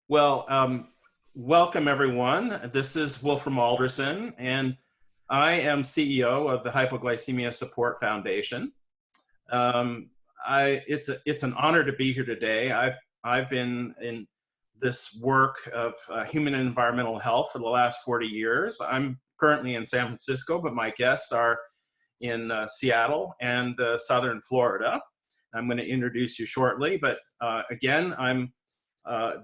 Well, welcome everyone. This is Wolfram Alderson, and I am CEO of the Hypoglycemia Support Foundation. Um, it's an honor to be here today. I've been in this work of human and environmental health for the last 40 years. I'm currently in San Francisco, but my guests are in Seattle and Southern Florida. I'm going to introduce you shortly, but again, I'm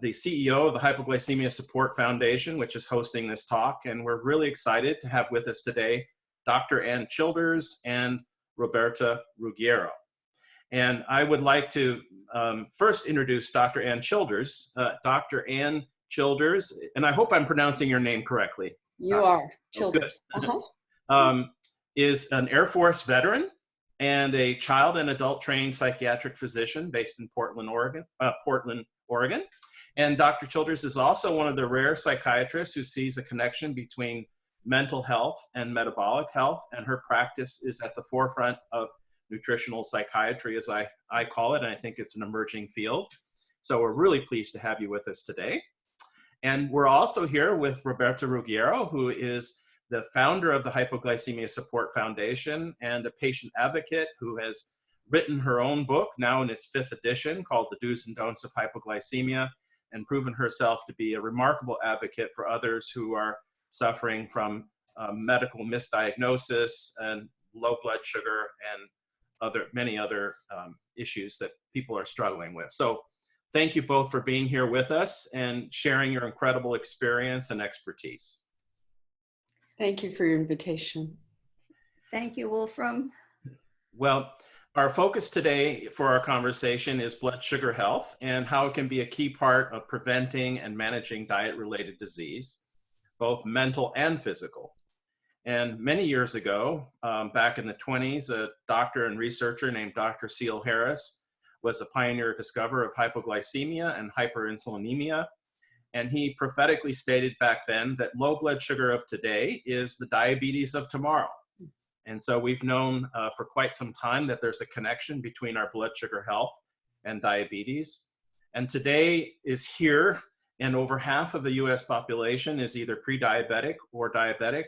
the CEO of the Hypoglycemia Support Foundation, which is hosting this talk. And we're really excited to have with us today Dr. Ann Childers and Roberta Ruggiero. And I would like to first introduce Dr. Ann Childers. Dr. Ann Childers, and I hope I'm pronouncing your name correctly. You are, Childers. Is an Air Force veteran and a child and adult trained psychiatric physician based in Portland, Oregon. And Dr. Childers is also one of the rare psychiatrists who sees a connection between mental health and metabolic health, and her practice is at the forefront of nutritional psychiatry, as I call it, and I think it's an emerging field. So we're really pleased to have you with us today. And we're also here with Roberta Ruggiero, who is the founder of the Hypoglycemia Support Foundation and a patient advocate who has written her own book, now in its 5th edition, called The Do's and Don'ts of Hypoglycemia, and proven herself to be a remarkable advocate for others who are suffering from medical misdiagnosis and low blood sugar and many other issues that people are struggling with. So thank you both for being here with us and sharing your incredible experience and expertise. Thank you for your invitation. Thank you, Wolfram. Well, our focus today for our conversation is blood sugar health and how it can be a key part of preventing and managing diet-related disease, both mental and physical. And many years ago, back in the 20s, a doctor and researcher named Dr. Seal Harris was a pioneer discoverer of hypoglycemia and hyperinsulinemia. And he prophetically stated back then that low blood sugar of today is the diabetes of tomorrow. And so we've known for quite some time that there's a connection between our blood sugar health and diabetes. And today is here, and over half of the US population is either pre-diabetic or diabetic.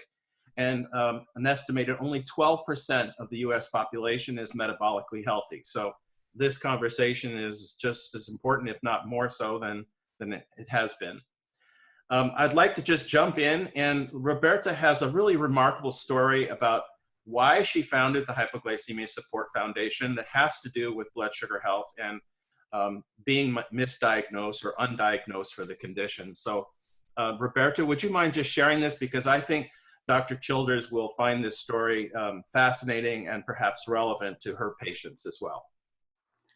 And an estimated only 12% of the US population is metabolically healthy. So this conversation is just as important, if not more so, than it has been. I'd like to just jump in, and Roberta has a really remarkable story about why she founded the Hypoglycemia Support Foundation that has to do with blood sugar health and being misdiagnosed or undiagnosed for the condition. So Roberta, would you mind just sharing this? Because I think Dr. Childers will find this story fascinating and perhaps relevant to her patients as well.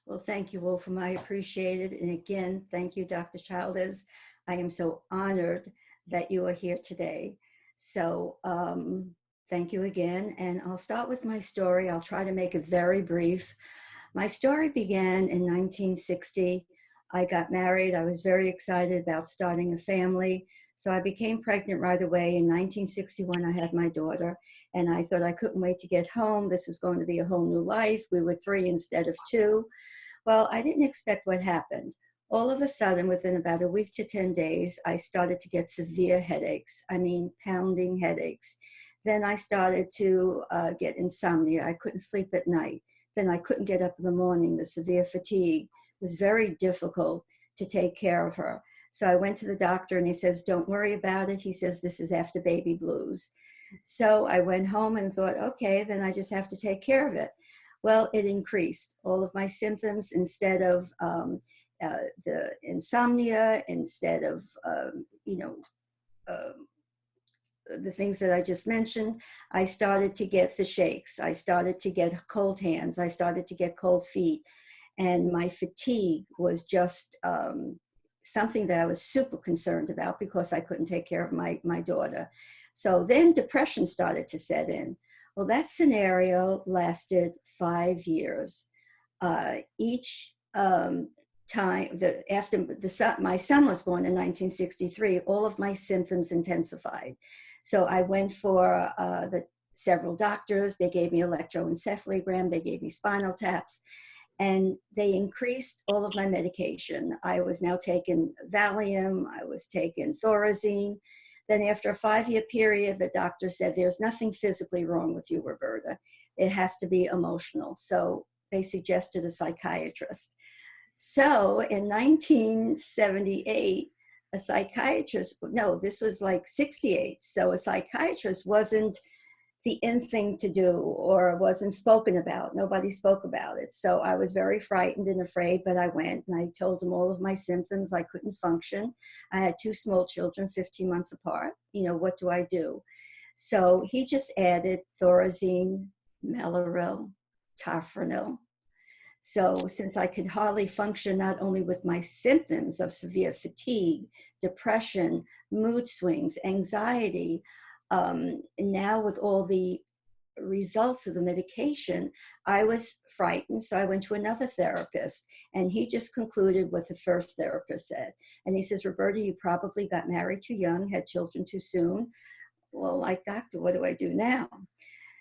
Well, thank you, Wolfram. I appreciate it. And again, thank you, Dr. Childers. I am so honored that you are here today. So thank you again. And I'll start with my story. I'll try to make it very brief. My story began in 1960. I got married. I was very excited about starting a family. So I became pregnant right away. In 1961, I had my daughter, and I thought I couldn't wait to get home. This was going to be a whole new life. We were 3 instead of 2. Well, I didn't expect what happened. All of a sudden, within about a week to 10 days, I started to get severe headaches. I mean, pounding headaches. Then I started to get insomnia. I couldn't sleep at night. Then I couldn't get up in the morning. The severe fatigue. It was very difficult to take care of her. So I went to the doctor and he says, don't worry about it. He says, this is after baby blues. So I went home and thought, okay, then I just have to take care of it. Well, it increased. All of my symptoms, instead of the insomnia, instead of, the things that I just mentioned, I started to get the shakes. I started to get cold hands. I started to get cold feet. And my fatigue was just something that I was super concerned about because I couldn't take care of my daughter. So then depression started to set in. Well, that scenario lasted 5 years. Each time, after my son was born in 1963, all of my symptoms intensified. So I went for several doctors. They gave me electroencephalogram. They gave me spinal taps. and they increased all of my medication. I was now taking Valium, I was taking Thorazine. Then after a 5-year period, the doctor said, there's nothing physically wrong with you, Roberta. It has to be emotional. So they suggested a psychiatrist. So in 1978, a psychiatrist, no, this was like 68. So a psychiatrist wasn't the in thing to do or wasn't spoken about. Nobody spoke about it. So I was very frightened and afraid, but I went and I told him all of my symptoms. I couldn't function. I had 2 small children, 15 months apart. You know, what do I do? So he just added Thorazine, Mellaril, Tofranil. So since I could hardly function not only with my symptoms of severe fatigue, depression, mood swings, anxiety, now with all the results of the medication, I was frightened. So I went to another therapist, and he just concluded what the first therapist said. And he says, Roberta, you probably got married too young, had children too soon. Well, like, doctor, what do I do now?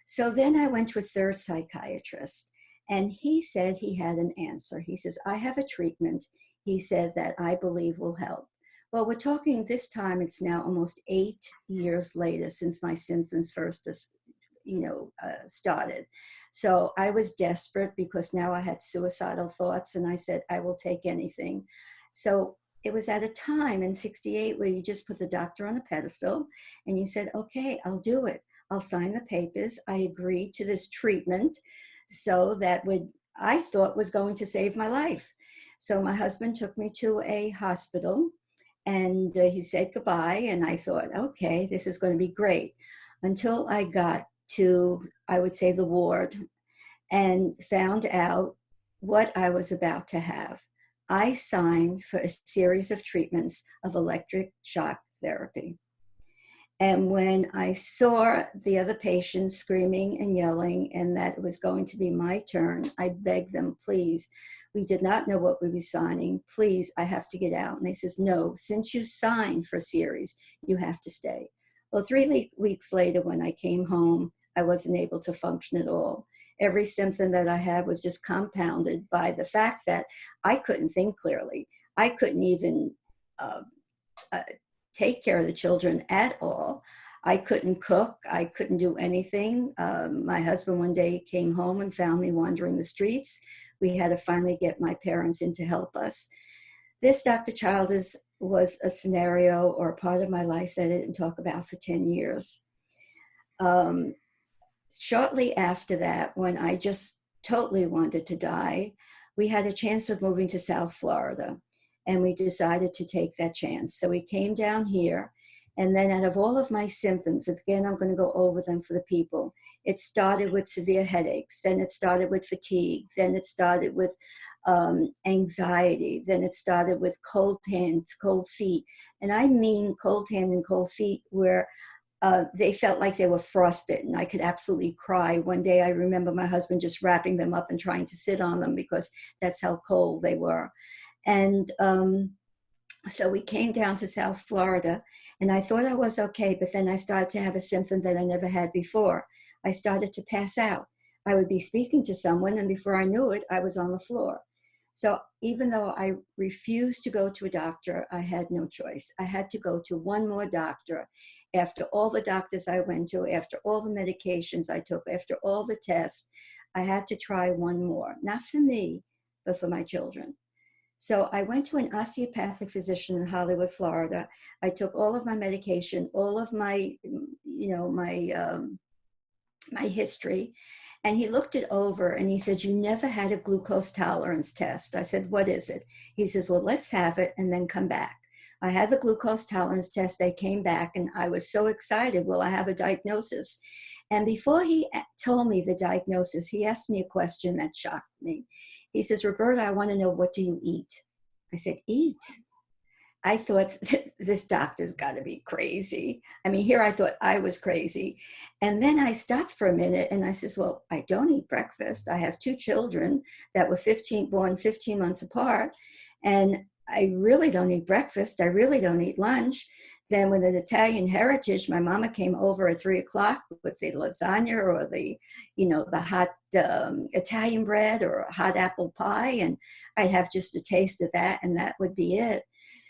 So then I went to a third psychiatrist, and he said he had an answer. He says, I have a treatment, he said, that I believe will help. Well, we're talking this time, it's now almost 8 years later since my symptoms first, started. So I was desperate because now I had suicidal thoughts, and I said, I will take anything. So it was at a time in 68 where you just put the doctor on a pedestal and you said, okay, I'll do it. I'll sign the papers. I agreed to this treatment. So that I thought was going to save my life. So my husband took me to a hospital, and he said goodbye. And I thought, okay, this is going to be great. Until I got to, I would say, the ward and found out what I was about to have. I signed for a series of treatments of electric shock therapy. And when I saw the other patients screaming and yelling and that it was going to be my turn, I begged them, please, we did not know what we were signing. Please, I have to get out. And they says, no, since you signed for a series, you have to stay. Well, 3 weeks later, when I came home, I wasn't able to function at all. Every symptom that I had was just compounded by the fact that I couldn't think clearly. I couldn't even take care of the children at all. I couldn't cook. I couldn't do anything. My husband one day came home and found me wandering the streets. We had to finally get my parents in to help us. This, Dr. Childers, was a scenario or a part of my life that I didn't talk about for 10 years. Shortly after that, when I just totally wanted to die, we had a chance of moving to South Florida. And we decided to take that chance. So we came down here, and then out of all of my symptoms, again, I'm going to go over them for the people. It started with severe headaches, then it started with fatigue, then it started with anxiety, then it started with cold hands, cold feet. And I mean cold hands and cold feet where they felt like they were frostbitten. I could absolutely cry. One day I remember my husband just wrapping them up and trying to sit on them because that's how cold they were. And so we came down to South Florida, and I thought I was okay, but then I started to have a symptom that I never had before. I started to pass out. I would be speaking to someone, and before I knew it, I was on the floor. So even though I refused to go to a doctor, I had no choice. I had to go to one more doctor. After all the doctors I went to, after all the medications I took, after all the tests, I had to try one more, not for me, but for my children. So I went to an osteopathic physician in Hollywood, Florida. I took all of my medication, all of my, my history, and he looked it over and he said, you never had a glucose tolerance test. I said, what is it? He says, well, let's have it and then come back. I had the glucose tolerance test. I came back and I was so excited. Well, I have a diagnosis. And before he told me the diagnosis, he asked me a question that shocked me. He says, Roberta, I want to know, what do you eat? I said, eat? I thought, this doctor's got to be crazy. I mean, here I thought I was crazy. And then I stopped for a minute and I says, well, I don't eat breakfast. I have 2 children that were born 15 months apart. And I really don't eat breakfast. I really don't eat lunch. Then with an Italian heritage, my mama came over at 3 o'clock with the lasagna or the hot Italian bread or a hot apple pie. And I'd have just a taste of that and that would be it.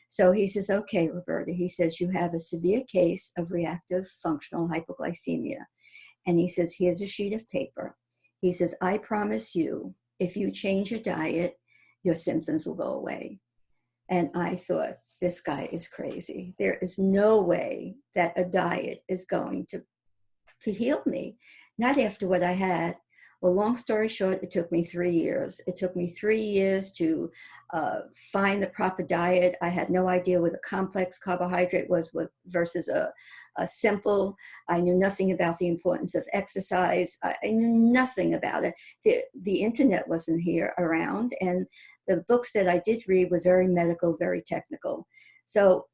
So he says, okay, Roberta, he says, you have a severe case of reactive functional hypoglycemia. And he says, here's a sheet of paper. He says, I promise you, if you change your diet, your symptoms will go away. And I thought, this guy is crazy. There is no way that a diet is going to heal me. Not after what I had. Well, long story short, it took me 3 years. It took me 3 years to find the proper diet. I had no idea what a complex carbohydrate was versus a simple. I knew nothing about the importance of exercise. I knew nothing about it. The internet wasn't here around, and the books that I did read were very medical, very technical. So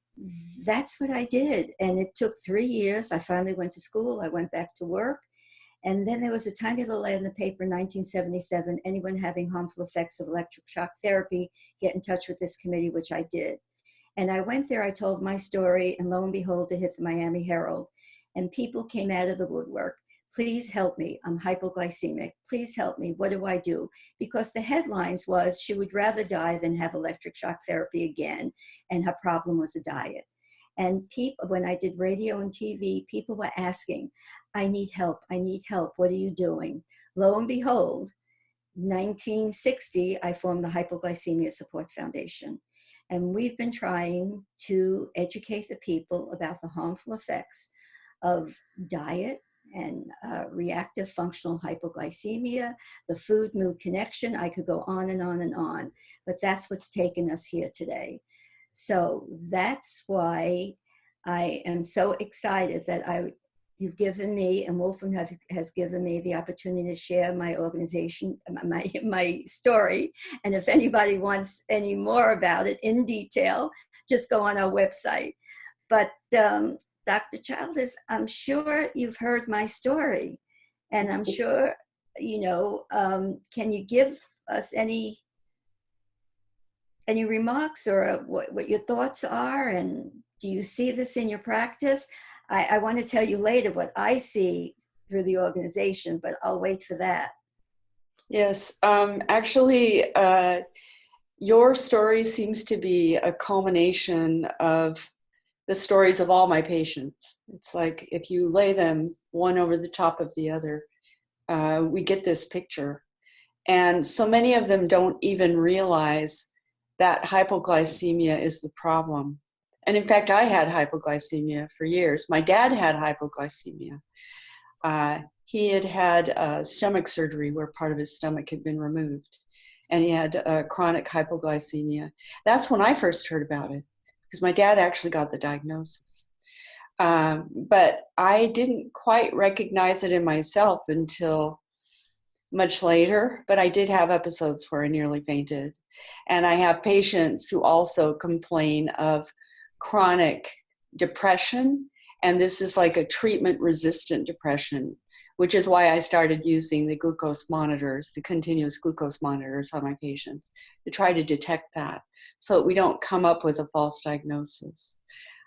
that's what I did. And it took 3 years. I finally went to school. I went back to work. And then there was a tiny little ad in the paper in 1977, anyone having harmful effects of electric shock therapy, get in touch with this committee, which I did. And I went there, I told my story, and lo and behold, it hit the Miami Herald. And people came out of the woodwork. Please help me, I'm hypoglycemic. Please help me, what do I do? Because the headlines was she would rather die than have electric shock therapy again, and her problem was a diet. And people, when I did radio and TV, people were asking, I need help, what are you doing? Lo and behold, 1960, I formed the Hypoglycemia Support Foundation. And we've been trying to educate the people about the harmful effects of diet and reactive functional hypoglycemia, the food-mood connection. I could go on and on and on, but that's what's taken us here today. So that's why I am so excited that you've given me, and Wolfram has given me the opportunity to share my organization, my story. And if anybody wants any more about it in detail, just go on our website. But Dr. Childers, I'm sure you've heard my story, and I'm sure, can you give us any remarks or what your thoughts are? And do you see this in your practice? I want to tell you later what I see through the organization, but I'll wait for that. Yes, actually, your story seems to be a culmination of the stories of all my patients. It's like if you lay them one over the top of the other, we get this picture. And so many of them don't even realize that hypoglycemia is the problem. And in fact, I had hypoglycemia for years. My dad had hypoglycemia. He had stomach surgery where part of his stomach had been removed. And he had chronic hypoglycemia. That's when I first heard about it, because my dad actually got the diagnosis. But I didn't quite recognize it in myself until much later. But I did have episodes where I nearly fainted. And I have patients who also complain of chronic depression, and this is like a treatment-resistant depression, which is why I started using the glucose monitors, the continuous glucose monitors on my patients to try to detect that so that we don't come up with a false diagnosis.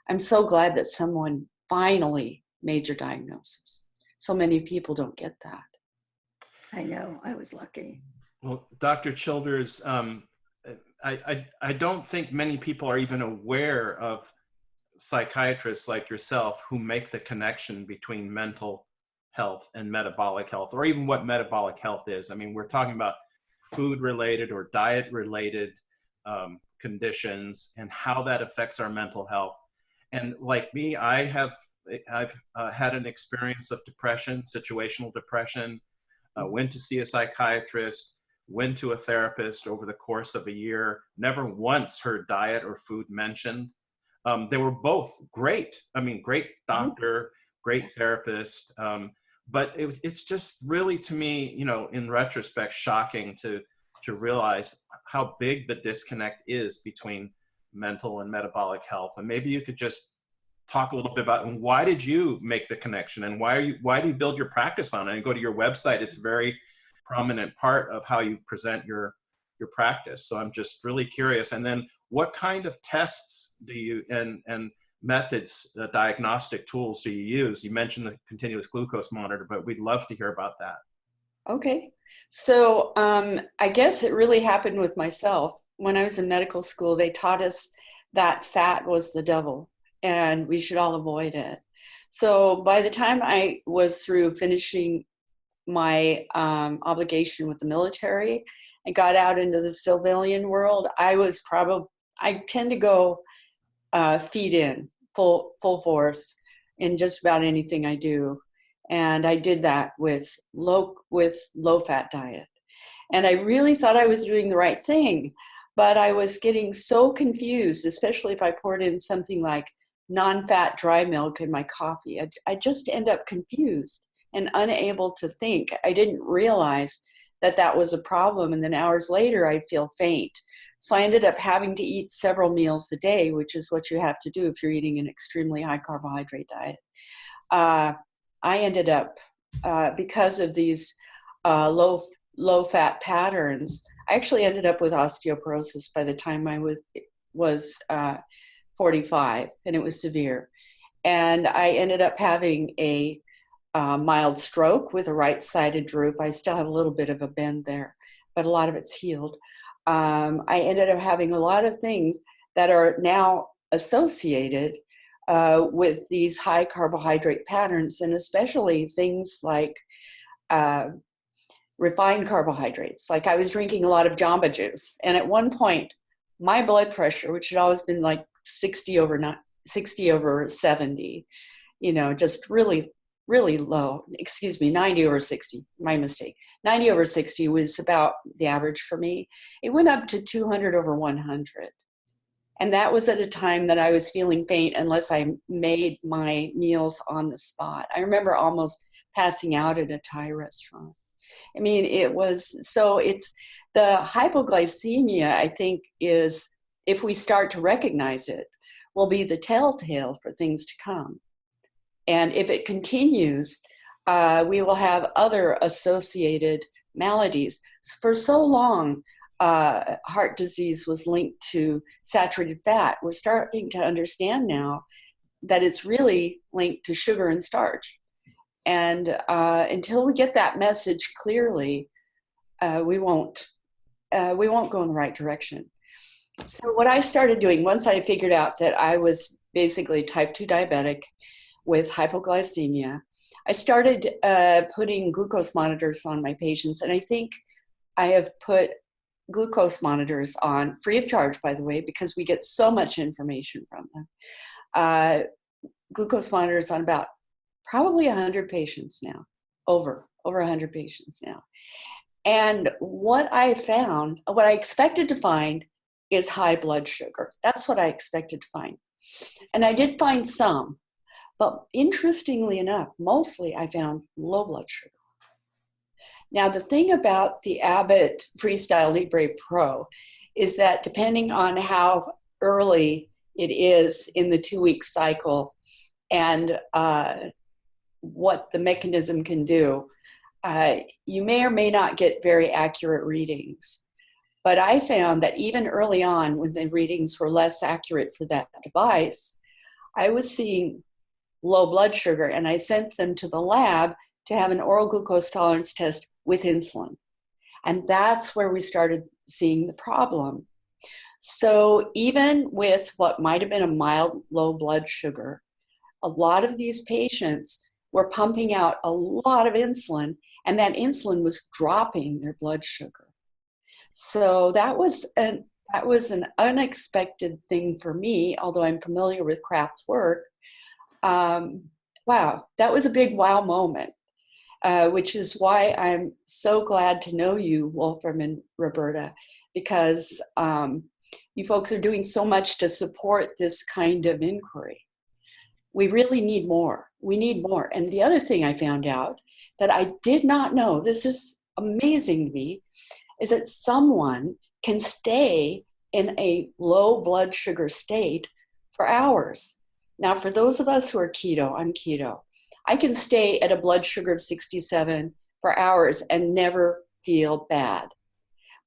I'm so glad that someone finally made your diagnosis. So many people don't get that. I know, I was lucky. Well, Dr. Childers, I don't think many people are even aware of psychiatrists like yourself who make the connection between mental health and metabolic health, or even what metabolic health is. I mean, we're talking about food-related or diet-related conditions and how that affects our mental health. And like me, I've had an experience of depression, situational depression, went to see a psychiatrist, went to a therapist over the course of a year, never once heard diet or food mentioned. They were both great. I mean, great doctor, great therapist. But it's just really, to me, in retrospect, shocking to realize how big the disconnect is between mental and metabolic health. And maybe you could just talk a little bit about why did you make the connection, and why do you build your practice on it? And go to your website. It's a very prominent part of how you present your practice. So I'm just really curious. And then what kind of tests do you, and methods, diagnostic tools do you use? You mentioned the continuous glucose monitor, but we'd love to hear about that. Okay. So I guess it really happened with myself. When I was in medical school, they taught us that fat was the devil and we should all avoid it. So by the time I was through finishing my obligation with the military and got out into the civilian world, I tend to go feed in full force in just about anything I do. And I did that with low fat diet. And I really thought I was doing the right thing, but I was getting so confused, especially if I poured in something like non-fat dry milk in my coffee. I just end up confused and unable to think. I didn't realize that that was a problem. And then hours later, I'd feel faint. So I ended up having to eat several meals a day, which is what you have to do if you're eating an extremely high carbohydrate diet. I ended up, because of these low fat patterns, I actually ended up with osteoporosis by the time I was 45, and it was severe. And I ended up having a mild stroke with a right-sided droop. I still have a little bit of a bend there, but a lot of it's healed. I ended up having a lot of things that are now associated with these high carbohydrate patterns, and especially things like refined carbohydrates. Like I was drinking a lot of Jamba Juice, and at one point, my blood pressure, which had always been like 60 over 70, just really, really low. Excuse me, 90 over 60, my mistake. 90 over 60 was about the average for me. It went up to 200 over 100. And that was at a time that I was feeling faint unless I made my meals on the spot. I remember almost passing out at a Thai restaurant. I mean, it's the hypoglycemia, I think, is, if we start to recognize it, will be the telltale for things to come. And if it continues, we will have other associated maladies. For so long, heart disease was linked to saturated fat. We're starting to understand now that it's really linked to sugar and starch. And until we get that message clearly, we won't go in the right direction. So what I started doing, once I figured out that I was basically type 2 diabetic with hypoglycemia, I started putting glucose monitors on my patients. And I think I have put glucose monitors on, free of charge, by the way, because we get so much information from them. Glucose monitors on about probably 100 patients now, over 100 patients now. And what I found, what I expected to find, is high blood sugar. That's what I expected to find. And I did find some, but interestingly enough, mostly I found low blood sugar. Now, the thing about the Abbott Freestyle Libre Pro is that depending on how early it is in the 2-week cycle and what the mechanism can do, you may or may not get very accurate readings. But I found that even early on, when the readings were less accurate for that device, I was seeing low blood sugar, and I sent them to the lab to have an oral glucose tolerance test with insulin. And that's where we started seeing the problem. So even with what might have been a mild low blood sugar, a lot of these patients were pumping out a lot of insulin, and that insulin was dropping their blood sugar. So that was an unexpected thing for me, although I'm familiar with Kraft's work. Wow, that was a big wow moment, which is why I'm so glad to know you, Wolfram and Roberta, because you folks are doing so much to support this kind of inquiry. We really need more. We need more. And the other thing I found out that I did not know, this is amazing to me, is that someone can stay in a low blood sugar state for hours. Now, for those of us who are keto, I'm keto, I can stay at a blood sugar of 67 for hours and never feel bad.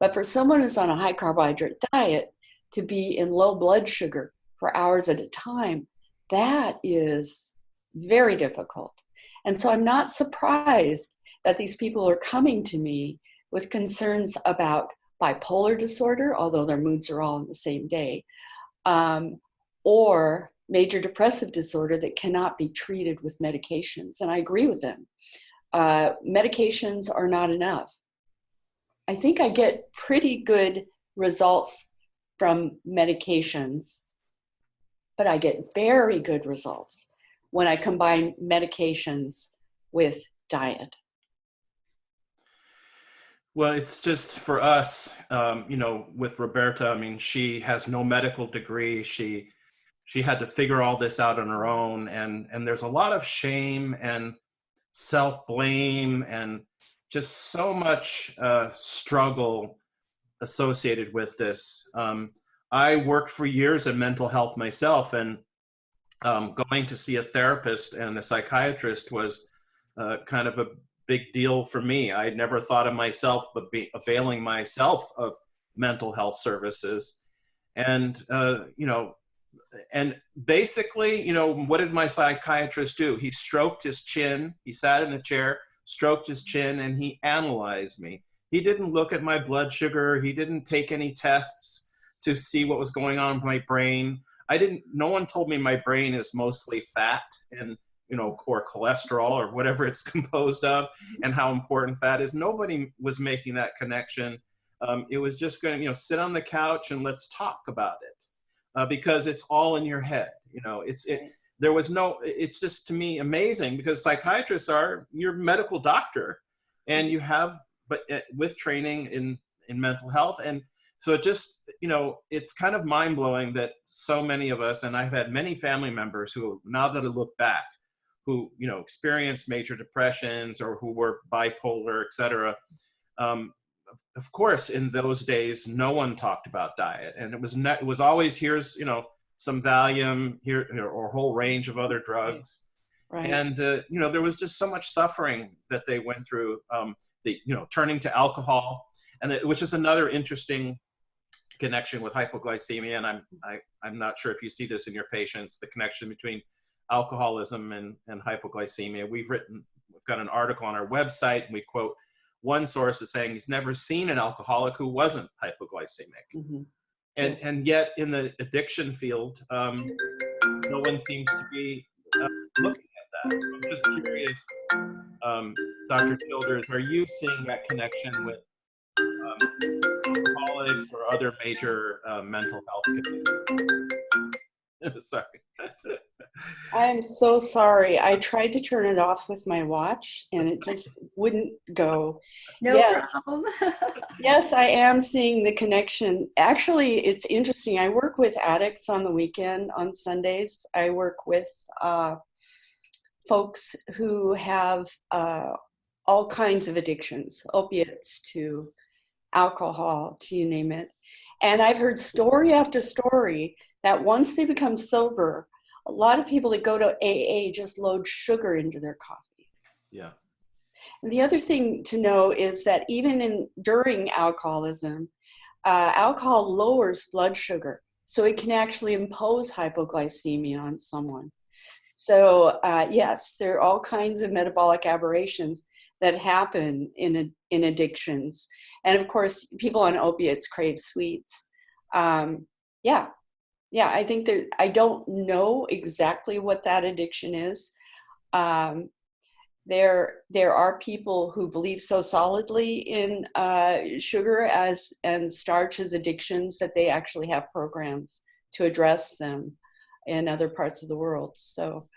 But for someone who's on a high carbohydrate diet, to be in low blood sugar for hours at a time, that is very difficult. And so I'm not surprised that these people are coming to me with concerns about bipolar disorder, although their moods are all on the same day, or major depressive disorder that cannot be treated with medications. And I agree with them. Medications are not enough. I think I get pretty good results from medications, but I get very good results when I combine medications with diet. Well, it's just for us, with Roberta, I mean, she has no medical degree. She had to figure all this out on her own. And there's a lot of shame and self-blame and just so much struggle associated with this. I worked for years in mental health myself, and going to see a therapist and a psychiatrist was kind of a big deal for me. I had never thought of myself but availing myself of mental health services. And, and basically, what did my psychiatrist do? He stroked his chin, he sat in a chair, stroked his chin, and he analyzed me. He didn't look at my blood sugar. He didn't take any tests to see what was going on with my brain. No one told me my brain is mostly fat and, or cholesterol or whatever it's composed of, and how important fat is. Nobody was making that connection. It was just going to, sit on the couch and let's talk about it, because it's all in your head. It's just, to me, amazing, because psychiatrists are your medical doctor, and you have, but with training in mental health. And so it just, it's kind of mind blowing that so many of us, and I've had many family members who, now that I look back, who, experienced major depressions or who were bipolar, et cetera. Of course, in those days, no one talked about diet, and it was always, here's, some Valium here, or a whole range of other drugs. Right. And, there was just so much suffering that they went through, turning to alcohol, and which is another interesting connection with hypoglycemia. And I'm not sure if you see this in your patients, the connection between alcoholism and hypoglycemia. We've got an article on our website, and we quote one source as saying he's never seen an alcoholic who wasn't hypoglycemic. Mm-hmm. And yet in the addiction field, no one seems to be looking at that. So I'm just curious, Dr. Childers, are you seeing that connection with alcoholics or other major mental health conditions? Sorry. I'm so sorry. I tried to turn it off with my watch and it just wouldn't go. No problem. Yes, I am seeing the connection. Actually, it's interesting. I work with addicts on the weekend, on Sundays. I work with folks who have all kinds of addictions, opiates to alcohol, to you name it. And I've heard story after story that once they become sober, a lot of people that go to AA just load sugar into their coffee. Yeah. And the other thing to know is that even during alcoholism, alcohol lowers blood sugar. So it can actually impose hypoglycemia on someone. So yes, there are all kinds of metabolic aberrations that happen in addictions. And of course, people on opiates crave sweets. Yeah, I think I don't know exactly what that addiction is. There are people who believe so solidly in sugar and starch as addictions that they actually have programs to address them in other parts of the world. So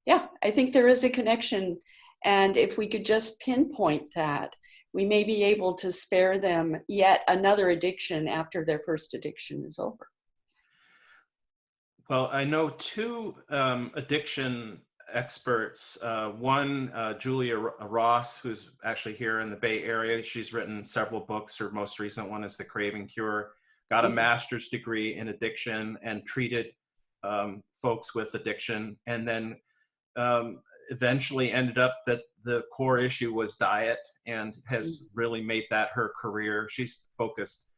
yeah, I think there is a connection. And if we could just pinpoint that, we may be able to spare them yet another addiction after their first addiction is over. Well, I know two addiction experts. One, Julia Ross, who's actually here in the Bay Area. She's written several books. Her most recent one is The Craving Cure. Got a master's degree in addiction and treated folks with addiction. And then eventually ended up that the core issue was diet, and has really made that her career. She's focused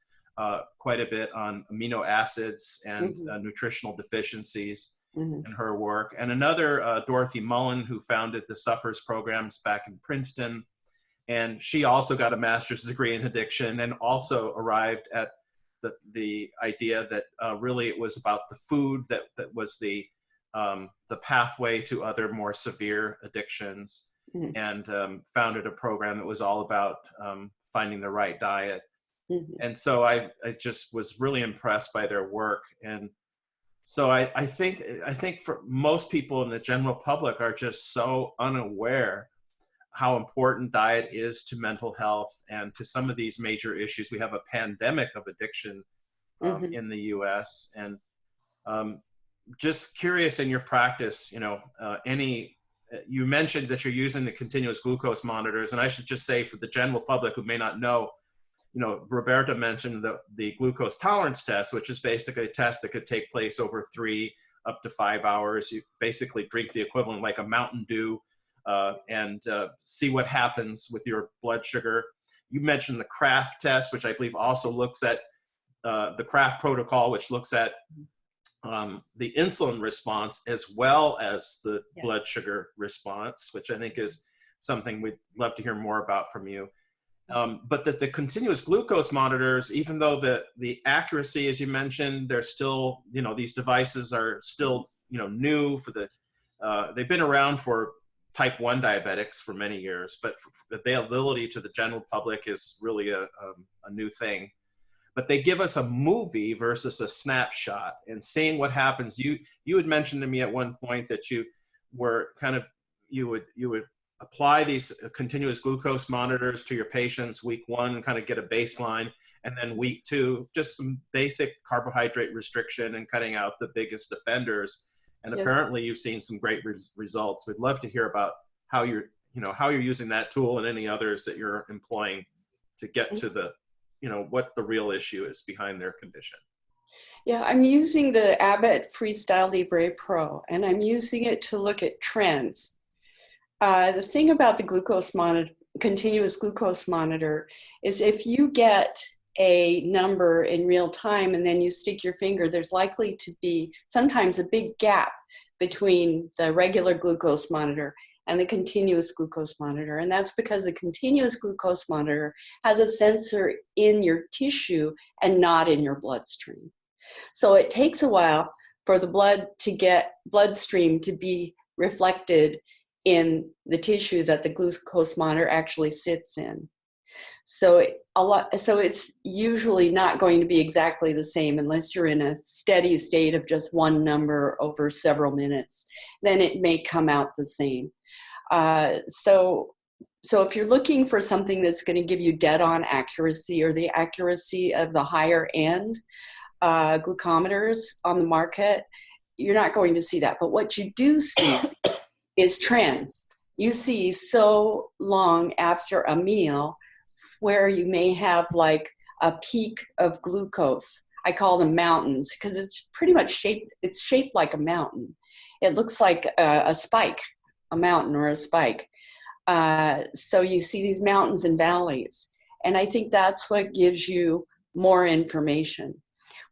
quite a bit on amino acids and Mm-hmm. nutritional deficiencies Mm-hmm. in her work. And another, Dorothy Mullen, who founded the Suppers programs back in Princeton. And she also got a master's degree in addiction and also arrived at the idea that really it was about the food that was the pathway to other more severe addictions, Mm-hmm. and founded a program that was all about finding the right diet. Mm-hmm. And so I just was really impressed by their work. And so I think for most people in the general public are just so unaware how important diet is to mental health and to some of these major issues. We have a pandemic of addiction Mm-hmm. in the US. And just curious, in your practice, you mentioned that you're using the continuous glucose monitors. And I should just say, for the general public who may not know, Roberta mentioned the glucose tolerance test, which is basically a test that could take place over 3 up to 5 hours. You basically drink the equivalent like a Mountain Dew and see what happens with your blood sugar. You mentioned the Kraft test, which I believe also looks at the Kraft protocol, which looks at the insulin response as well as the blood sugar response, which I think is something we'd love to hear more about from you. But that the continuous glucose monitors, even though the accuracy, as you mentioned, they're still, these devices are still, new for they've been around for type 1 diabetics for many years, but availability to the general public is really a new thing. But they give us a movie versus a snapshot, and seeing what happens. You had mentioned to me at one point that you were you would apply these continuous glucose monitors to your patients week 1, kind of get a baseline, and then week 2, just some basic carbohydrate restriction and cutting out the biggest offenders. And apparently you've seen some great results. We'd love to hear about how you're using that tool and any others that you're employing to get to the, what the real issue is behind their condition. Yeah, I'm using the Abbott Freestyle Libre Pro, and I'm using it to look at trends. The thing about the continuous glucose monitor is if you get a number in real time and then you stick your finger, there's likely to be sometimes a big gap between the regular glucose monitor and the continuous glucose monitor. And that's because the continuous glucose monitor has a sensor in your tissue and not in your bloodstream. So it takes a while for the bloodstream to be reflected in the tissue that the glucose monitor actually sits in. So it's usually not going to be exactly the same unless you're in a steady state of just one number over several minutes. Then it may come out the same. So if you're looking for something that's going to give you dead-on accuracy or the accuracy of the higher end glucometers on the market, you're not going to see that. But what you do see is trends. You see so long after a meal where you may have like a peak of glucose. I call them mountains because it's pretty much shaped like a mountain. It looks like a spike, a mountain or a spike. So you see these mountains and valleys. And I think that's what gives you more information.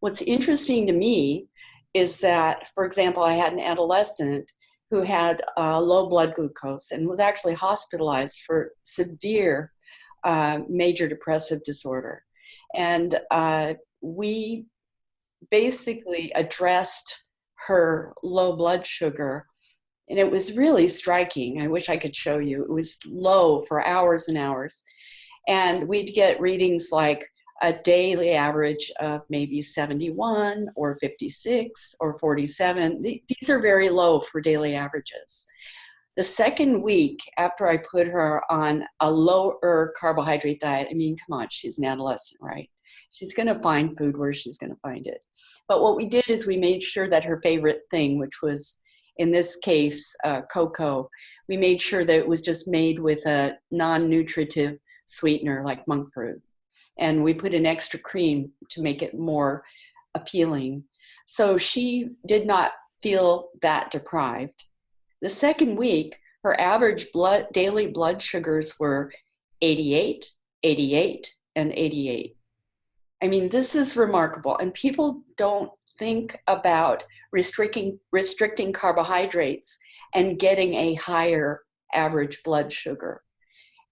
What's interesting to me is that, for example, I had an adolescent who had low blood glucose and was actually hospitalized for severe major depressive disorder. And we basically addressed her low blood sugar, and it was really striking. I wish I could show you. It was low for hours and hours. And we'd get readings like a daily average of maybe 71 or 56 or 47. These are very low for daily averages. The second week after I put her on a lower carbohydrate diet, I mean, come on, she's an adolescent, right? She's going to find food where she's going to find it. But what we did is we made sure that her favorite thing, which was, in this case, cocoa, we made sure that it was just made with a non-nutritive sweetener like monk fruit. And we put in extra cream to make it more appealing. So she did not feel that deprived. The second week, her average daily blood sugars were 88, 88, and 88. I mean, this is remarkable. And people don't think about restricting carbohydrates and getting a higher average blood sugar.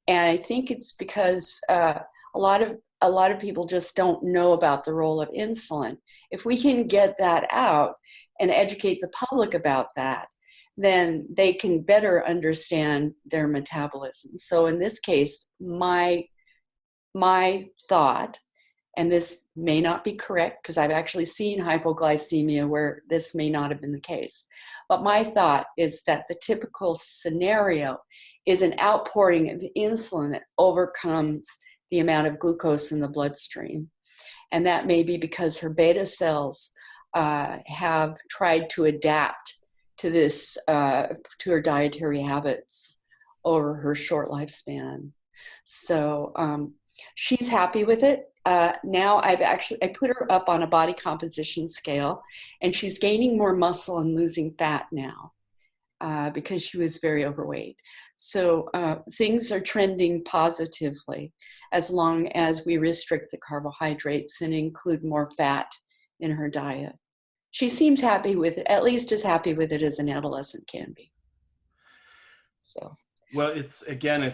And I think it's because a lot of people just don't know about the role of insulin. If we can get that out and educate the public about that, then they can better understand their metabolism. So in this case, my thought, and this may not be correct because I've actually seen hypoglycemia where this may not have been the case, but my thought is that the typical scenario is an outpouring of insulin that overcomes the amount of glucose in the bloodstream. And that may be because her beta cells have tried to adapt to this, to her dietary habits over her short lifespan. So she's happy with it. Now I put her up on a body composition scale, and she's gaining more muscle and losing fat now because she was very overweight. So things are trending positively as long as we restrict the carbohydrates and include more fat in her diet. She seems happy with it, at least as happy with it as an adolescent can be. So. Well, it's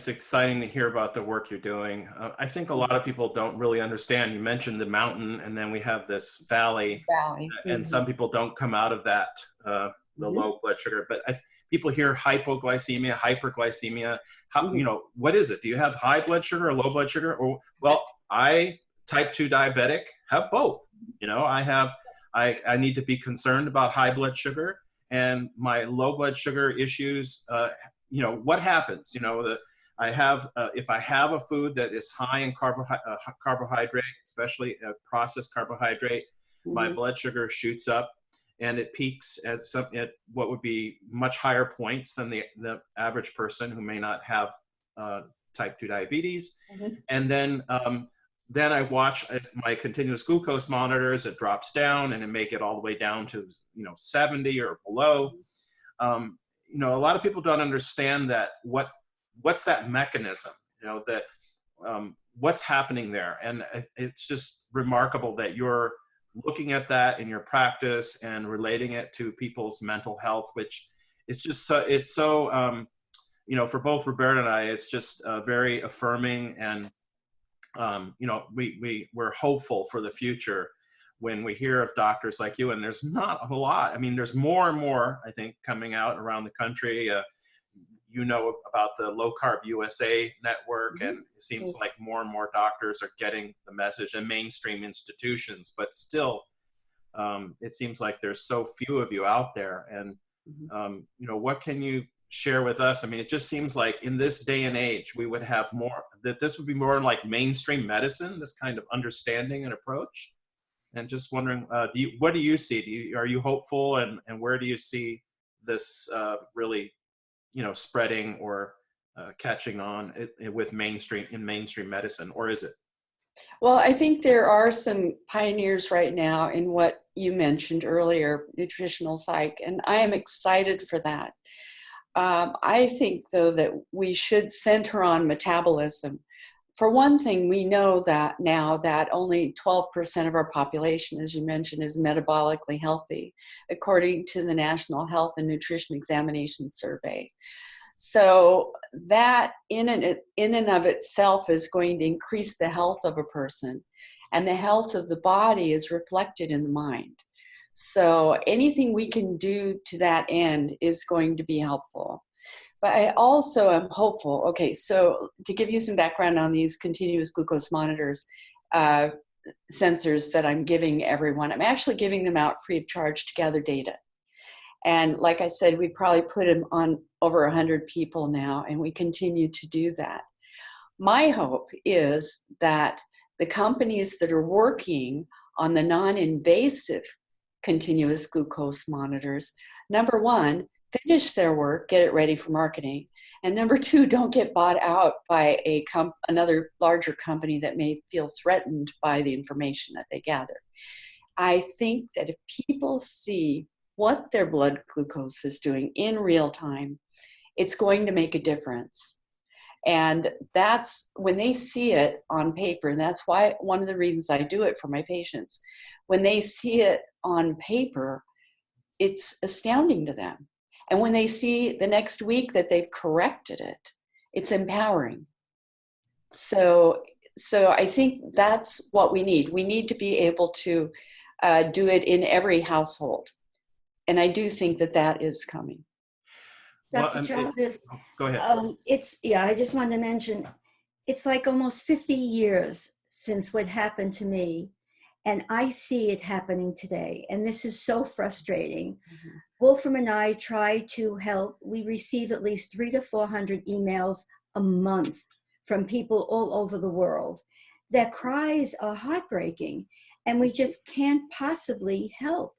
exciting to hear about the work you're doing. I think a lot of people don't really understand. You mentioned the mountain, and then we have this valley. And some people don't come out of that, the low blood sugar. But people hear hypoglycemia, hyperglycemia. What is it? Do you have high blood sugar or low blood sugar? Or, well, I, type 2 diabetic, have both. I need to be concerned about high blood sugar, and my low blood sugar issues. What happens? I have, if I have a food that is high in carbohydrate, especially a processed carbohydrate, my blood sugar shoots up, and it peaks at what would be much higher points than the average person who may not have type 2 diabetes. And then I watch my continuous glucose monitors, it drops down, and it may get all the way down to 70 or below. A lot of people don't understand that what's that mechanism, that what's happening there. And it's just remarkable that you're looking at that in your practice and relating it to people's mental health, which is just so, for both Roberta and I, it's just very affirming. And, we're hopeful for the future when we hear of doctors like you, and there's not a whole lot. I mean, there's more and more, I think, coming out around the country. About the Low Carb USA network, and it seems like more and more doctors are getting the message, and mainstream institutions, but still, it seems like there's so few of you out there. And, what can you share with us? I mean, it just seems like in this day and age, we would have more, that this would be more like mainstream medicine, this kind of understanding and approach. And just wondering, what do you see? Are you hopeful, and where do you see this really, spreading or catching on with mainstream medicine, or is it? Well, I think there are some pioneers right now in what you mentioned earlier, nutritional psych, and I am excited for that. I think, though, that we should center on metabolism. For one thing, we know that now that only 12% of our population, as you mentioned, is metabolically healthy, according to the National Health and Nutrition Examination Survey. So that in and of itself is going to increase the health of a person, and the health of the body is reflected in the mind. So anything we can do to that end is going to be helpful. But I also am hopeful. Okay, so to give you some background on these continuous glucose monitors, sensors that I'm giving everyone, I'm actually giving them out free of charge to gather data. And like I said, we probably put them on over 100 people now, and we continue to do that. My hope is that the companies that are working on the non-invasive continuous glucose monitors, number one, finish their work, get it ready for marketing. And number two, don't get bought out by another larger company that may feel threatened by the information that they gather. I think that if people see what their blood glucose is doing in real time, it's going to make a difference. And that's when they see it on paper, and that's why one of the reasons I do it for my patients. When they see it on paper, it's astounding to them. And when they see the next week that they've corrected it, it's empowering. So I think that's what we need. We need to be able to do it in every household. And I do think that that is coming. Dr. Childers, go ahead. I just wanted to mention, it's like almost 50 years since what happened to me, and I see it happening today, and this is so frustrating. Mm-hmm. Wolfram and I try to help. We receive at least 300 to 400 emails a month from people all over the world. Their cries are heartbreaking, and we just can't possibly help.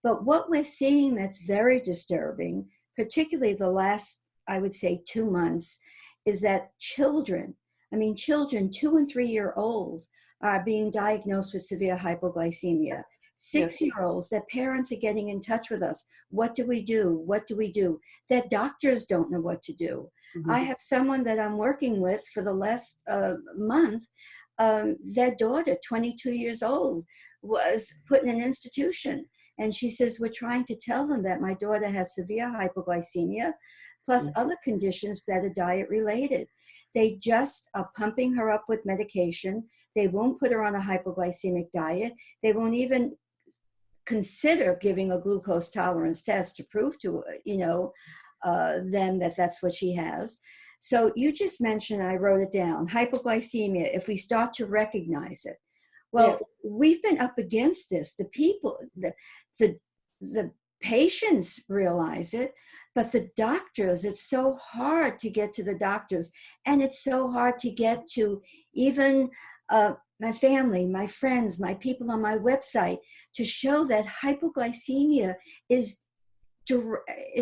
But what we're seeing that's very disturbing, particularly the last, I would say, 2 months, is that children 2 and 3 year olds are being diagnosed with severe hypoglycemia. 6-year-olds, their parents are getting in touch with us. What do we do? What do we do? Their doctors don't know what to do. Mm-hmm. I have someone that I'm working with for the last month. Their daughter, 22 years old, was put in an institution. And she says, we're trying to tell them that my daughter has severe hypoglycemia, plus other conditions that are diet related. They just are pumping her up with medication. They won't put her on a hypoglycemic diet. They won't even consider giving a glucose tolerance test to prove to them that that's what she has. So you just mentioned, I wrote it down, hypoglycemia, if we start to recognize it. Well, we've been up against this. The people, the patients realize it, but the doctors, it's so hard to get to the doctors, and it's so hard to get to even my family, my friends, my people on my website, to show that hypoglycemia is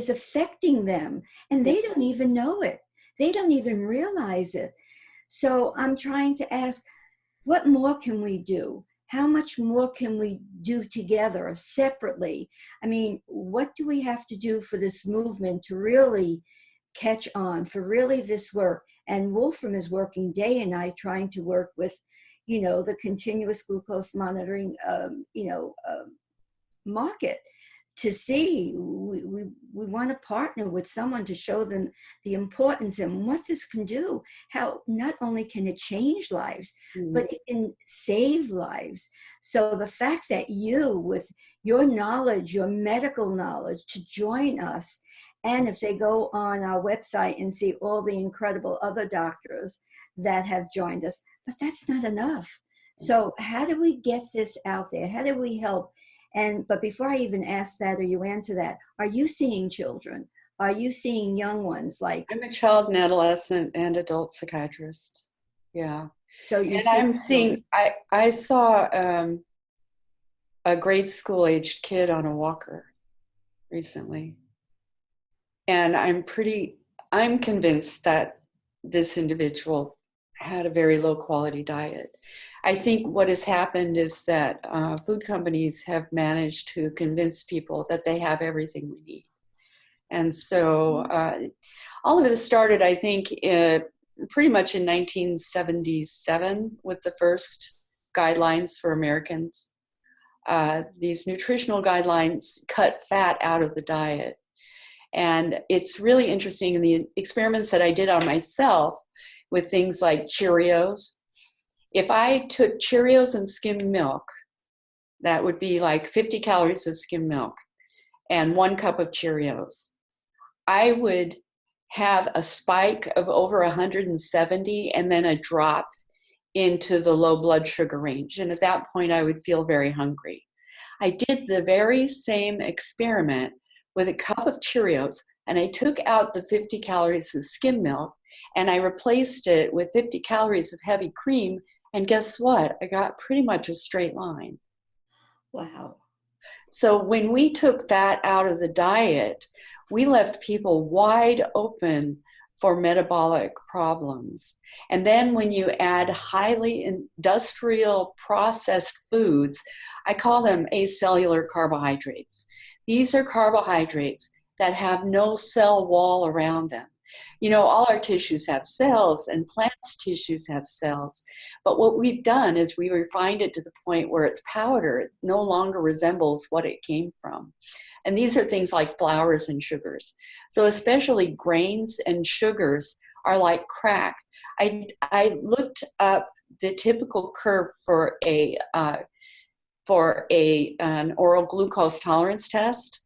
affecting them, and they don't even know it. They don't even realize it. So I'm trying to ask, what more can we do? How much more can we do together, separately? I mean, what do we have to do for this movement to really catch on, for really this work? And Wolfram is working day and night trying to work with, the continuous glucose monitoring, market, to see. We want to partner with someone to show them the importance and what this can do, how not only can it change lives, but it can save lives. So the fact that you, with your knowledge, your medical knowledge, to join us, and if they go on our website and see all the incredible other doctors that have joined us, but that's not enough. So how do we get this out there? How do we help? But before I even ask that, or you answer that, are you seeing children? Are you seeing young ones? Like, I'm a child and adolescent and adult psychiatrist. Yeah. So you and I'm seeing. I saw a grade school aged kid on a walker recently, and I'm convinced that this individual had a very low quality diet. I think what has happened is that food companies have managed to convince people that they have everything we need. And so all of this started, I think, pretty much in 1977 with the first guidelines for Americans. These nutritional guidelines cut fat out of the diet. And it's really interesting in the experiments that I did on myself with things like Cheerios. If I took Cheerios and skim milk, that would be like 50 calories of skim milk and 1 cup of Cheerios. I would have a spike of over 170 and then a drop into the low blood sugar range. And at that point, I would feel very hungry. I did the very same experiment with a cup of Cheerios, and I took out the 50 calories of skim milk and I replaced it with 50 calories of heavy cream. And guess what? I got pretty much a straight line. Wow. So when we took that out of the diet, we left people wide open for metabolic problems. And then when you add highly industrial processed foods, I call them acellular carbohydrates. These are carbohydrates that have no cell wall around them. You know, all our tissues have cells, and plants' tissues have cells. But what we've done is we refined it to the point where it's powder. It no longer resembles what it came from. And these are things like flours and sugars. So especially grains and sugars are like crack. I looked up the typical curve for an oral glucose tolerance test,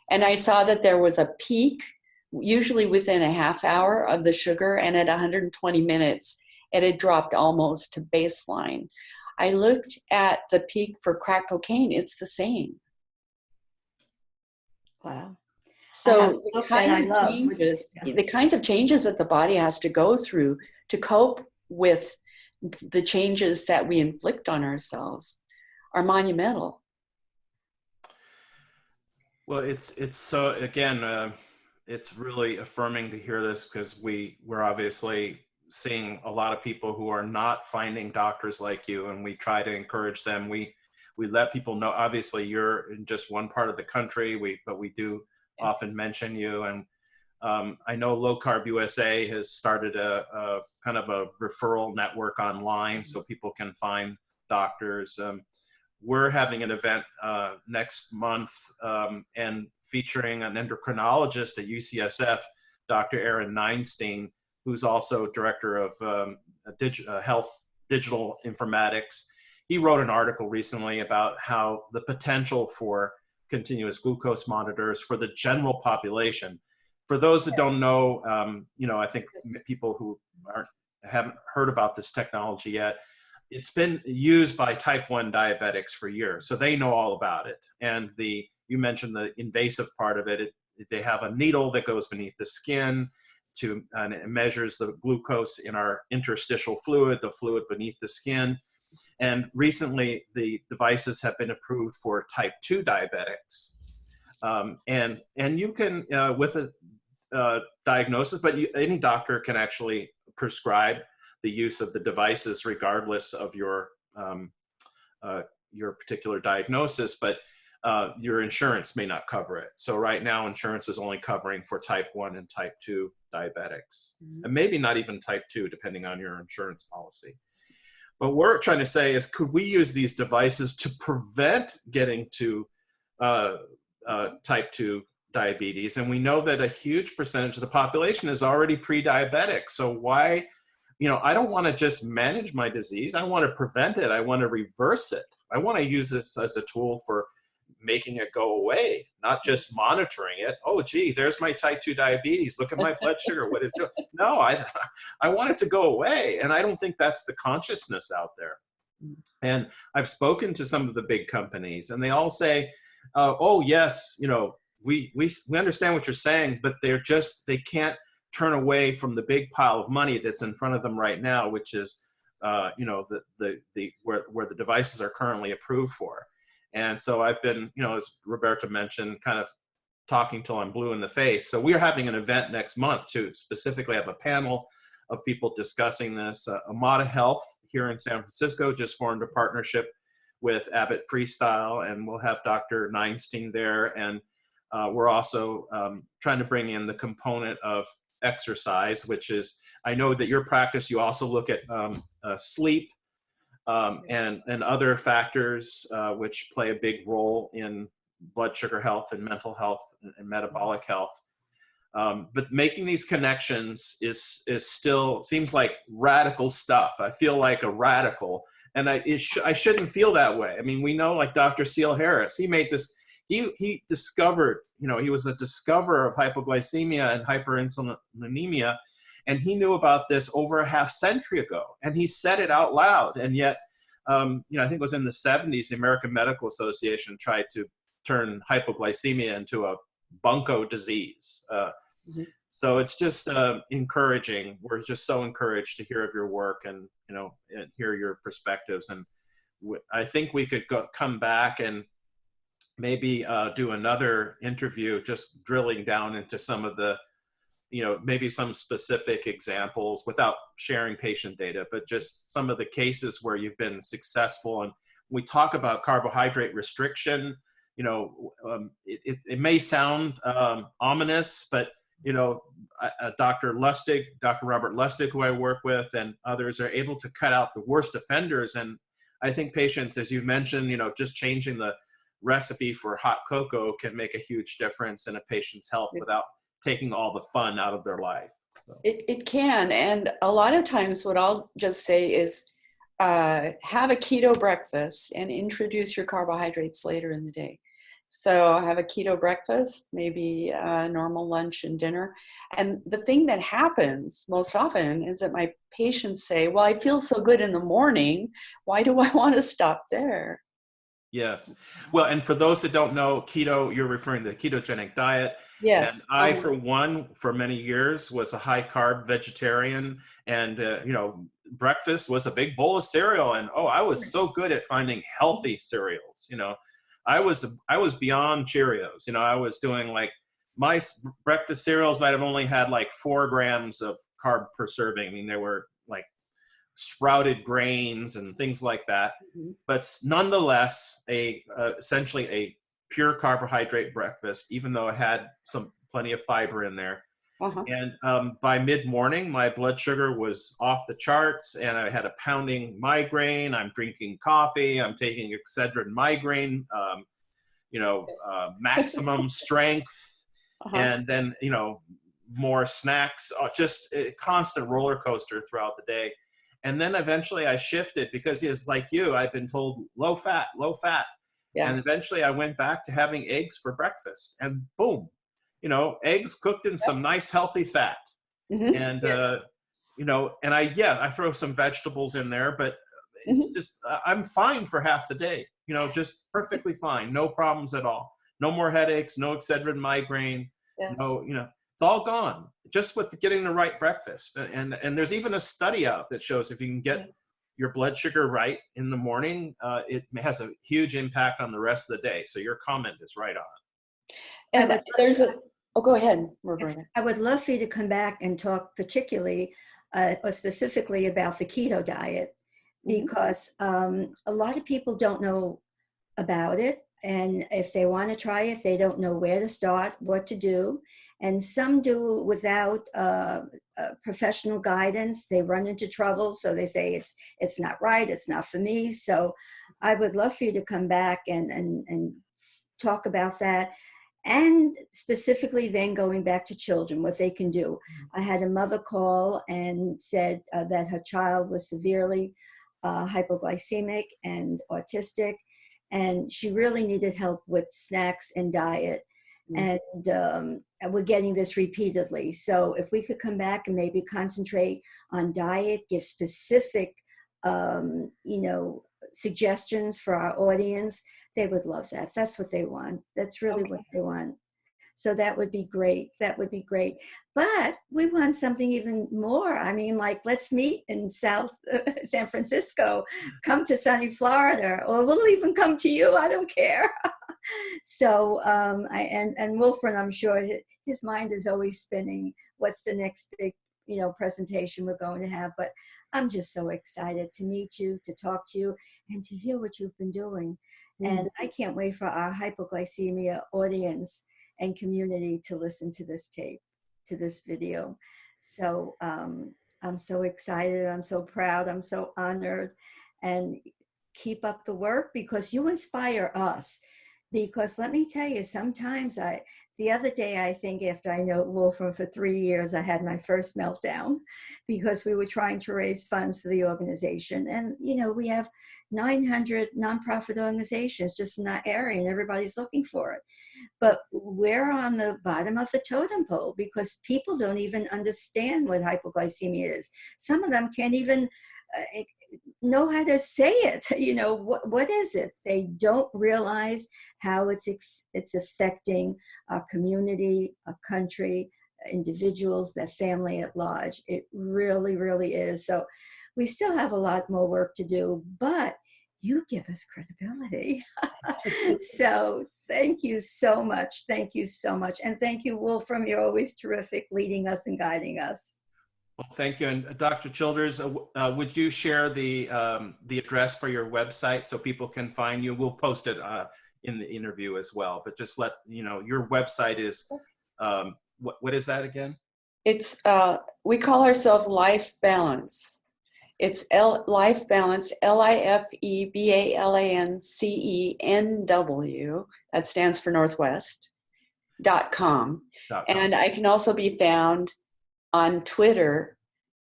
and I saw that there was a peak, usually within a half hour of the sugar, and at 120 minutes, it had dropped almost to baseline. I looked at the peak for crack cocaine, it's the same. Wow. So the kinds of changes that the body has to go through to cope with the changes that we inflict on ourselves are monumental. Well, it's so, again, it's really affirming to hear this, because we're obviously seeing a lot of people who are not finding doctors like you, and we try to encourage them. We let people know, obviously you're in just one part of the country, but we do often mention you. And I know Low Carb USA has started a kind of a referral network online so people can find doctors. We're having an event next month and featuring an endocrinologist at UCSF, Dr. Aaron Neinstein, who's also director of health digital informatics. He wrote an article recently about how the potential for continuous glucose monitors for the general population. For those that don't know, I think people who haven't heard about this technology yet, it's been used by type 1 diabetics for years, so they know all about it. And you mentioned the invasive part of it. They have a needle that goes beneath the skin and it measures the glucose in our interstitial fluid, the fluid beneath the skin. And recently, the devices have been approved for type 2 diabetics. And you can, with a diagnosis, but any doctor can actually prescribe the use of the devices regardless of your particular diagnosis, but your insurance may not cover it. So right now, insurance is only covering for type 1 and type 2 diabetics, and maybe not even type 2, depending on your insurance policy. But what we're trying to say is, could we use these devices to prevent getting to type 2 diabetes? And we know that a huge percentage of the population is already pre-diabetic. So why, I don't want to just manage my disease. I want to prevent it. I want to reverse it. I want to use this as a tool for making it go away, not just monitoring it. Oh, gee, there's my type 2 diabetes. Look at my blood sugar. What is it? No, I want it to go away. And I don't think that's the consciousness out there. And I've spoken to some of the big companies, and they all say, oh, yes, we understand what you're saying, but they can't turn away from the big pile of money that's in front of them right now, which is, where the devices are currently approved for. And so I've been, as Roberta mentioned, kind of talking till I'm blue in the face. So we're having an event next month to specifically have a panel of people discussing this. Amada Health here in San Francisco just formed a partnership with Abbott Freestyle, and we'll have Dr. Neinstein there. And we're also trying to bring in the component of exercise, which is, I know that your practice, you also look at sleep and other factors which play a big role in blood sugar health and mental health and metabolic health. But making these connections is still seems like radical stuff. I feel like a radical, and I shouldn't feel that way. I mean, we know, like Dr. Seal Harris, he made this. He discovered, he was a discoverer of hypoglycemia and hyperinsulinemia, and he knew about this over a half century ago, and he said it out loud. And yet, I think it was in the 70s, the American Medical Association tried to turn hypoglycemia into a bunco disease. So it's just encouraging. We're just so encouraged to hear of your work and hear your perspectives. And I think we could come back and maybe do another interview, just drilling down into some of the, maybe some specific examples without sharing patient data, but just some of the cases where you've been successful. And we talk about carbohydrate restriction. It may sound ominous, but Dr. Lustig, Dr. Robert Lustig, who I work with, and others are able to cut out the worst offenders. And I think patients, as you mentioned, just changing the recipe for hot cocoa can make a huge difference in a patient's health without taking all the fun out of their life. So. It can. And a lot of times what I'll just say is have a keto breakfast and introduce your carbohydrates later in the day. So have a keto breakfast, maybe a normal lunch and dinner. And the thing that happens most often is that my patients say, well, I feel so good in the morning. Why do I want to stop there? Yes. Well, and for those that don't know, keto, you're referring to the ketogenic diet. Yes. And I, for one, for many years was a high carb vegetarian, and, breakfast was a big bowl of cereal. And, I was so good at finding healthy cereals. I was beyond Cheerios. I was doing like my breakfast cereals might have only had like 4 grams of carb per serving. I mean, they were like sprouted grains and things like that, but nonetheless, essentially a pure carbohydrate breakfast, even though it had plenty of fiber in there. And by mid-morning, my blood sugar was off the charts, and I had a pounding migraine. I'm drinking coffee. I'm taking Excedrin migraine, maximum strength, and then, more snacks, just a constant roller coaster throughout the day. And then eventually I shifted because it's like you, I've been told low fat. Yeah. And eventually I went back to having eggs for breakfast, and boom, eggs cooked in some nice healthy fat. And, yes. And I throw some vegetables in there, but it's just, I'm fine for half the day, just perfectly fine. No problems at all. No more headaches, no Excedrin migraine, yes. It's all gone just with getting the right breakfast. And there's even a study out that shows if you can get your blood sugar right in the morning, it has a huge impact on the rest of the day. So your comment is right on. And go ahead, Roberta. I would love for you to come back and talk particularly or specifically about the keto diet, because a lot of people don't know about it. And if they want to try it, they don't know where to start, what to do. And some do without professional guidance. They run into trouble. So they say, it's not right. It's not for me. So I would love for you to come back and talk about that. And specifically then going back to children, what they can do. I had a mother call and said that her child was severely hypoglycemic and autistic, and she really needed help with snacks and diet. And we're getting this repeatedly. So if we could come back and maybe concentrate on diet, give specific, suggestions for our audience, they would love that. That's what they want. That's really what they want. So that would be great. That would be great. But we want something even more. I mean, like, let's meet in San Francisco, come to sunny Florida, or we'll even come to you. I don't care. So, and Wolfram, I'm sure his mind is always spinning. What's the next big, presentation we're going to have? But I'm just so excited to meet you, to talk to you, and to hear what you've been doing. And I can't wait for our hypoglycemia audience and community to listen to this tape, to this video. So I'm so excited. I'm so proud. I'm so honored. And keep up the work, because you inspire us. Because let me tell you, sometimes the other day, I think after I know Wolfram for 3 years, I had my first meltdown because we were trying to raise funds for the organization. And, we have 900 nonprofit organizations just in that area, and everybody's looking for it. But we're on the bottom of the totem pole because people don't even understand what hypoglycemia is. Some of them can't even know how to say it. What is it? They don't realize how it's affecting our community, our country, individuals, their family at large. It really, really is. So we still have a lot more work to do, but you give us credibility. So thank you so much. Thank you so much. And thank you, Wolfram. You're always terrific, leading us and guiding us. Well, thank you. And Dr. Childers, would you share the address for your website so people can find you? We'll post it in the interview as well, but just let your website is, what is that again? It's we call ourselves Life Balance. It's Life Balance, LifeBalanceNW. That stands for Northwest.com. And I can also be found on Twitter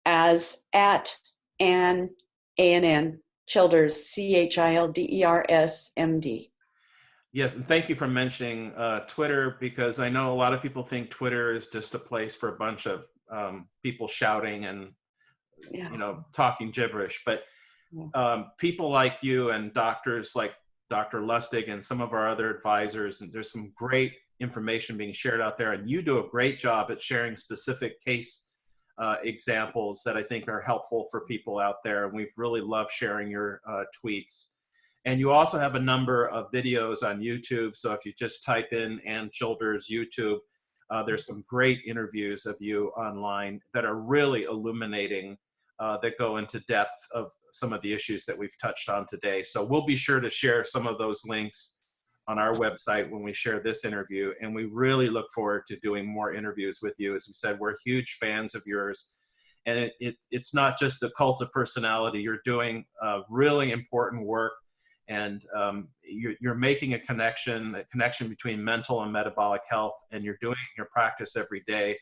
as @ANN Childers, Childers, MD. Yes, and thank you for mentioning Twitter, because I know a lot of people think Twitter is just a place for a bunch of people shouting and talking gibberish. But people like you and doctors like Dr. Lustig and some of our other advisors, and there's some great information being shared out there, and you do a great job at sharing specific case examples that I think are helpful for people out there. And we've really loved sharing your tweets. And you also have a number of videos on YouTube. So if you just type in Ann Childers YouTube, there's some great interviews of you online that are really illuminating, that go into depth of some of the issues that we've touched on today. So we'll be sure to share some of those links on our website when we share this interview. And we really look forward to doing more interviews with you. As we said, we're huge fans of yours. And it's not just a cult of personality. You're doing really important work. And you're making a connection between mental and metabolic health, and you're doing your practice every day.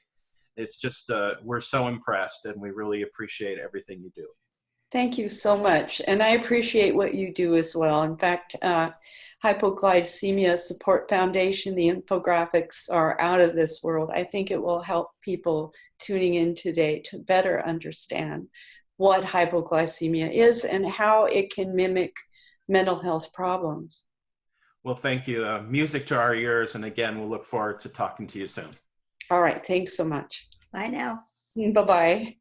It's just, we're so impressed, and we really appreciate everything you do. Thank you so much. And I appreciate what you do as well. In fact, Hypoglycemia Support Foundation, the infographics are out of this world. I think it will help people tuning in today to better understand what hypoglycemia is and how it can mimic mental health problems. Well, thank you. Music to our ears. And again, we'll look forward to talking to you soon. All right. Thanks so much. Bye now. Bye-bye.